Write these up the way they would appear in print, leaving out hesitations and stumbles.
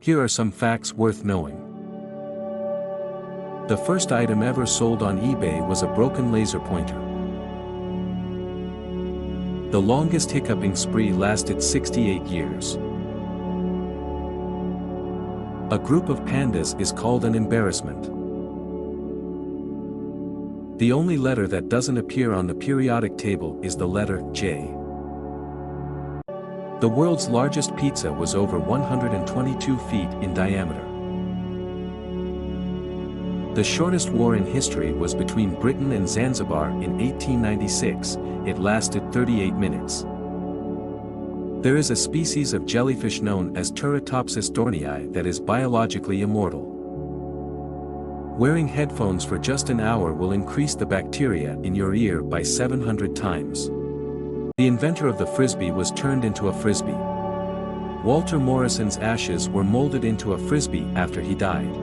Here are some facts worth knowing. The first item ever sold on eBay was a broken laser pointer. The longest hiccuping spree lasted 68 years. A group of pandas is called an embarrassment. The only letter that doesn't appear on the periodic table is the letter J. The world's largest pizza was over 122 feet in diameter. The shortest war in history was between Britain and Zanzibar in 1896, it lasted 38 minutes. There is a species of jellyfish known as Turritopsis dohrnii that is biologically immortal. Wearing headphones for just an hour will increase the bacteria in your ear by 700 times. The inventor of the frisbee was turned into a frisbee. Walter Morrison's ashes were molded into a frisbee after he died.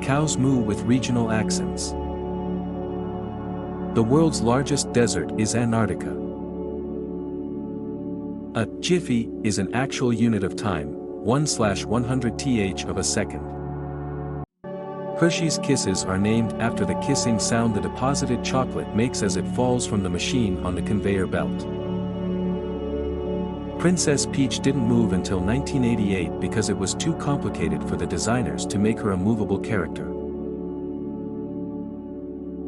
Cows moo with regional accents. The world's largest desert is Antarctica. A jiffy is an actual unit of time, 1/100th of a second. Hershey's Kisses are named after the kissing sound the deposited chocolate makes as it falls from the machine on the conveyor belt. Princess Peach didn't move until 1988 because it was too complicated for the designers to make her a movable character.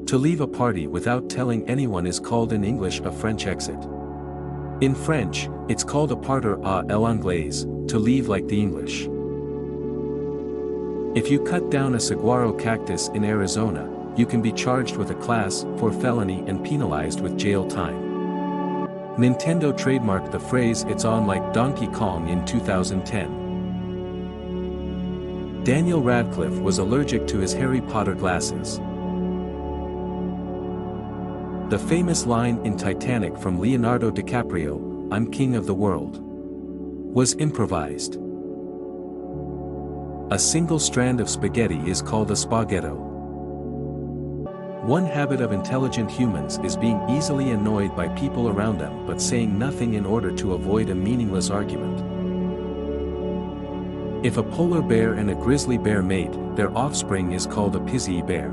To leave a party without telling anyone is called in English a French exit. In French, it's called a partir à l'anglaise, to leave like the English. If you cut down a saguaro cactus in Arizona, you can be charged with a Class 4 felony and penalized with jail time. Nintendo trademarked the phrase "It's on like Donkey Kong" in 2010. Daniel Radcliffe was allergic to his Harry Potter glasses. The famous line in Titanic from Leonardo DiCaprio, "I'm king of the world," was improvised. A single strand of spaghetti is called a spaghetto. One habit of intelligent humans is being easily annoyed by people around them but saying nothing in order to avoid a meaningless argument. If a polar bear and a grizzly bear mate, their offspring is called a pizzly bear.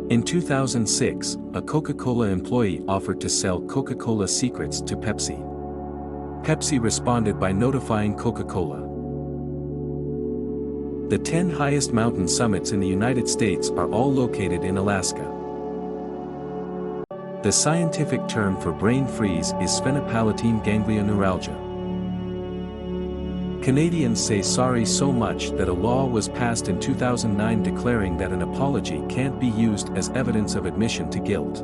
In 2006, a Coca-Cola employee offered to sell Coca-Cola secrets to Pepsi. Pepsi responded by notifying Coca-Cola. The 10 highest mountain summits in the United States are all located in Alaska. The scientific term for brain freeze is sphenopalatine ganglioneuralgia. Canadians say sorry so much that a law was passed in 2009 declaring that an apology can't be used as evidence of admission to guilt.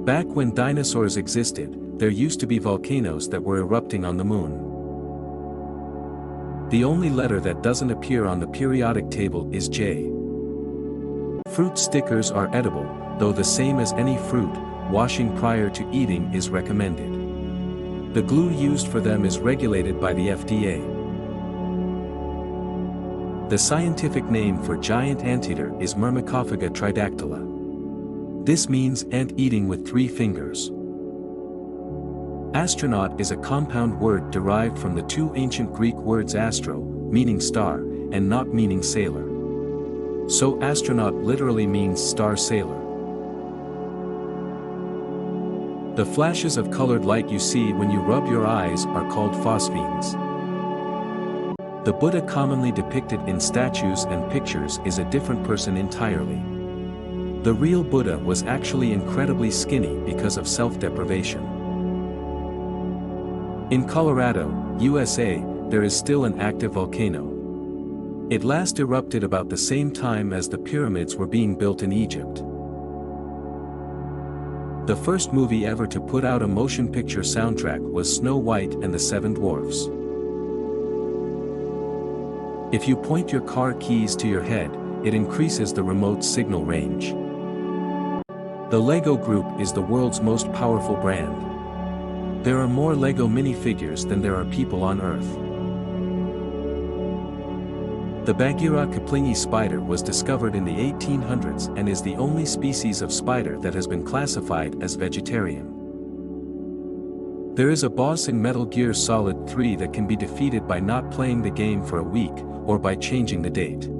Back when dinosaurs existed, there used to be volcanoes that were erupting on the moon. The only letter that doesn't appear on the periodic table is J. Fruit stickers are edible, though the same as any fruit, washing prior to eating is recommended. The glue used for them is regulated by the FDA. The scientific name for giant anteater is Myrmecophaga tridactyla. This means ant eating with 3 fingers. Astronaut is a compound word derived from the 2 ancient Greek words astro, meaning star, and naut meaning sailor. So astronaut literally means star sailor. The flashes of colored light you see when you rub your eyes are called phosphenes. The Buddha commonly depicted in statues and pictures is a different person entirely. The real Buddha was actually incredibly skinny because of self-deprivation. In Colorado, USA, there is still an active volcano. It last erupted about the same time as the pyramids were being built in Egypt. The first movie ever to put out a motion picture soundtrack was Snow White and the Seven Dwarfs. If you point your car keys to your head, it increases the remote signal range. The Lego Group is the world's most powerful brand. There are more Lego minifigures than there are people on Earth. The Bagheera kaplingi spider was discovered in the 1800s and is the only species of spider that has been classified as vegetarian. There is a boss in Metal Gear Solid 3 that can be defeated by not playing the game for a week, or by changing the date.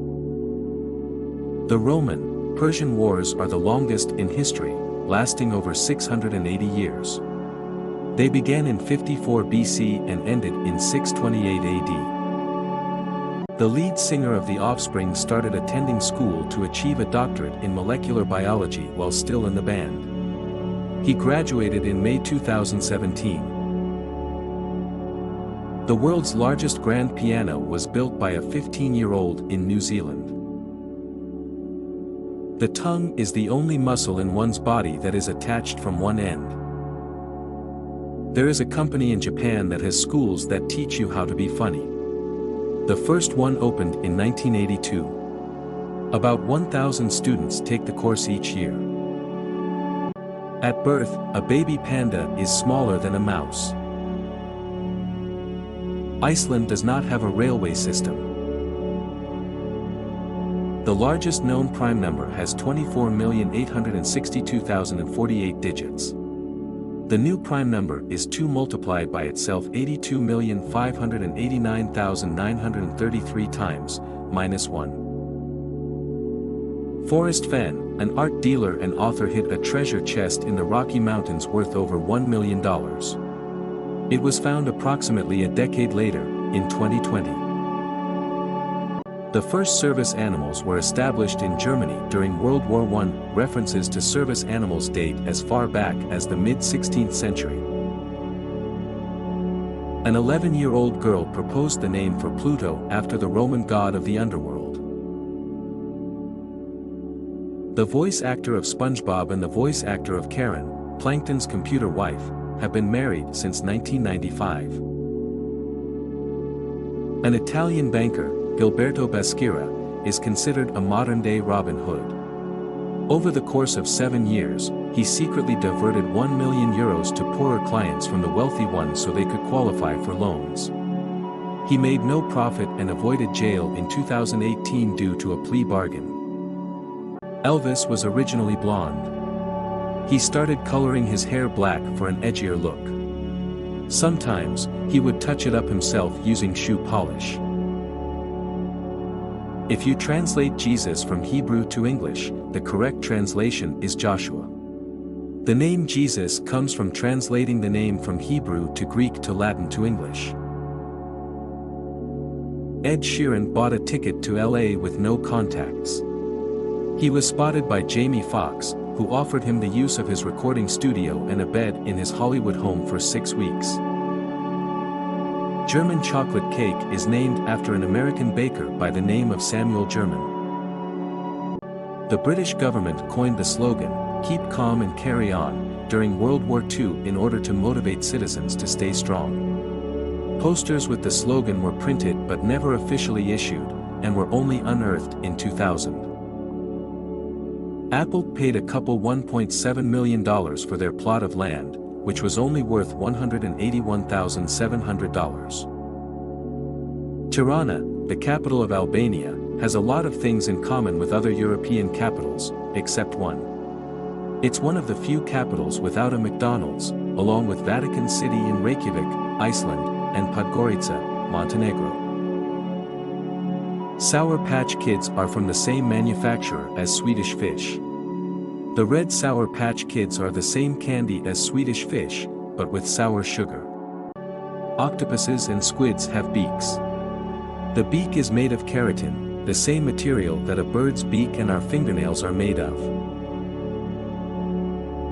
The Roman-Persian Wars are the longest in history, lasting over 680 years. They began in 54 BC and ended in 628 AD. The lead singer of The Offspring started attending school to achieve a doctorate in molecular biology while still in the band. He graduated in May 2017. The world's largest grand piano was built by a 15-year-old in New Zealand. The tongue is the only muscle in one's body that is attached from one end. There is a company in Japan that has schools that teach you how to be funny. The first one opened in 1982. About 1,000 students take the course each year. At birth, a baby panda is smaller than a mouse. Iceland does not have a railway system. The largest known prime number has 24,862,048 digits. The new prime number is 2 multiplied by itself 82,589,933 times, minus 1. Forrest Fenn, an art dealer and author, hid a treasure chest in the Rocky Mountains worth over $1 million. It was found approximately a decade later, in 2020. The first service animals were established in Germany during World War I. References to service animals date as far back as the mid-16th century. An 11-year-old girl proposed the name for Pluto after the Roman god of the underworld. The voice actor of SpongeBob and the voice actor of Karen, Plankton's computer wife, have been married since 1995. An Italian banker, Gilberto Basquira, is considered a modern-day Robin Hood. Over the course of 7 years, he secretly diverted €1 million to poorer clients from the wealthy ones so they could qualify for loans. He made no profit and avoided jail in 2018 due to a plea bargain. Elvis was originally blonde. He started coloring his hair black for an edgier look. Sometimes, he would touch it up himself using shoe polish. If you translate Jesus from Hebrew to English, the correct translation is Joshua. The name Jesus comes from translating the name from Hebrew to Greek to Latin to English. Ed Sheeran bought a ticket to LA with no contacts. He was spotted by Jamie Foxx, who offered him the use of his recording studio and a bed in his Hollywood home for 6 weeks. German chocolate cake is named after an American baker by the name of Samuel German. The British government coined the slogan, "Keep calm and carry on," during World War II in order to motivate citizens to stay strong. Posters with the slogan were printed but never officially issued, and were only unearthed in 2000. Apple paid a couple $1.7 million for their plot of land, which was only worth $181,700. Tirana, the capital of Albania, has a lot of things in common with other European capitals, except one. It's one of the few capitals without a McDonald's, along with Vatican City in Reykjavik, Iceland, and Podgorica, Montenegro. Sour Patch Kids are from the same manufacturer as Swedish Fish. The red Sour Patch Kids are the same candy as Swedish Fish, but with sour sugar. Octopuses and squids have beaks. The beak is made of keratin, the same material that a bird's beak and our fingernails are made of.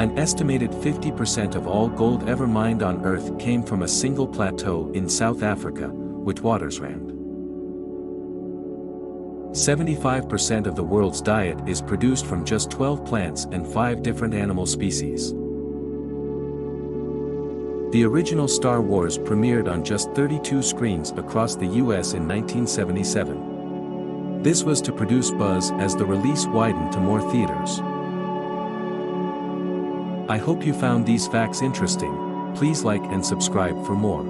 An estimated 50% of all gold ever mined on Earth came from a single plateau in South Africa, Witwatersrand. 75% of the world's diet is produced from just 12 plants and 5 different animal species. The original Star Wars premiered on just 32 screens across the US in 1977. This was to produce buzz as the release widened to more theaters. I hope you found these facts interesting. Please like and subscribe for more.